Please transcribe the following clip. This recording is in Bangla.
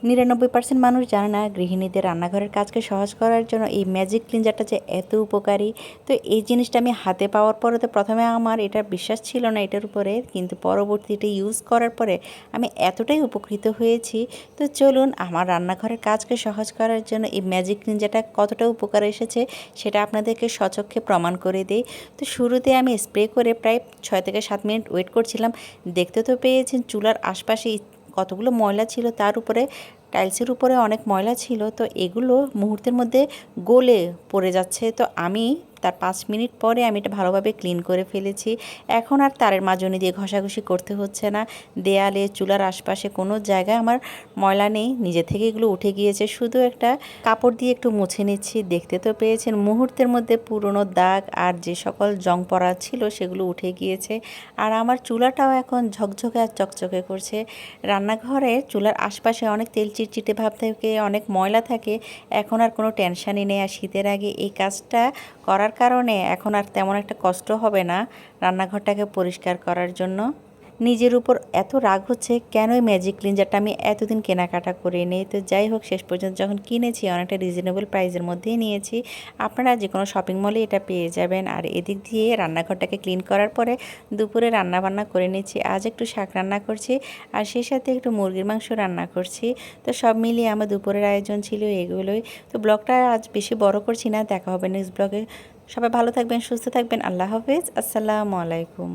৯৯% মানুষ জানে না গৃহিণীদের রান্নাঘরের কাজকে সহজ করার জন্য এই ম্যাজিক ক্লিনজারটা যে এত উপকারী। তো এই জিনিসটা আমি হাতে পাওয়ার পরে তো প্রথমে আমার এটা বিশ্বাস ছিল না এটার উপরে, কিন্তু পরবর্তীতে ইউজ করার পরে আমি এতটাই উপকৃত হয়েছি। তো চলুন আমার রান্নাঘরের কাজকে সহজ করার জন্য এই ম্যাজিক ক্লিনজারটা কতটা উপকার এসেছে সেটা আপনাদেরকে সচক্ষে প্রমাণ করে দিই। তো শুরুতে আমি স্প্রে করে প্রায় 6 থেকে 7 মিনিট ওয়েট করছিলাম। দেখতে তো পেয়েছেন চুলার আশপাশে কতগুলো ময়লা ছিল, তার উপরে টাইলসের উপরে অনেক ময়লা ছিল। তো এগুলো মুহূর্তের মধ্যে গলে পড়ে যাচ্ছে। তো আমি তার 5 মিনিট পরে আমি এটা ভালোভাবে ক্লিন করে ফেলেছি। এখন আর তারের মাজনি দিয়ে ঘষাঘষি করতে হচ্ছে না। দেয়ালে, চুলার আশপাশে কোনো জায়গায় আমার ময়লা নেই, নিজে থেকে এগুলো উঠে গিয়েছে। শুধু একটা কাপড় দিয়ে একটু মুছে নিচ্ছি। দেখতে তো পেয়েছেন মুহূর্তের মধ্যে পুরনো দাগ আর যে সকল জং পড়া ছিল সেগুলো উঠে গিয়েছে। আর আমার চুলাটাও এখন ঝকঝকে আর চকচকে করছে। রান্নাঘরে চুলার আশপাশে অনেক তেল চিটচিটে ভাব থাকে, অনেক ময়লা থাকে, এখন আর কোনো টেনশানই নেই। আর শীতের আগে এই কাজটা করার কারণে এখন আর তেমন একটা কষ্ট হবে না রান্নাঘরটাকে পরিষ্কার করার জন্য। নিজের উপর এত রাগ হচ্ছে কেন এই ম্যাজিক ক্লিনজারটা আমি এতদিন কেনাকাটা করে নিই। তো যাই হোক, শেষ পর্যন্ত যখন কিনেছি অনেকটা রিজনেবল প্রাইসের মধ্যেই নিয়েছি। আপনারা যে কোনো শপিং মলে এটা পেয়ে যাবেন। আর এদিক দিয়ে রান্নাঘরটাকে ক্লিন করার পরে দুপুরে রান্নাবান্না করে নিচ্ছি। আজ একটু শাক রান্না করছি আর সেই সাথে একটু মুরগির মাংস রান্না করছি। তো সব মিলিয়ে আমার দুপুরের আয়োজন ছিল এগুলোই। তো ব্লগটা আজ বেশি বড় করছি না, দেখা হবে নেক্সট ব্লগে। সবাই ভালো থাকবেন, সুস্থ থাকবেন। আল্লাহ হাফেজ, আসসালামু আলাইকুম।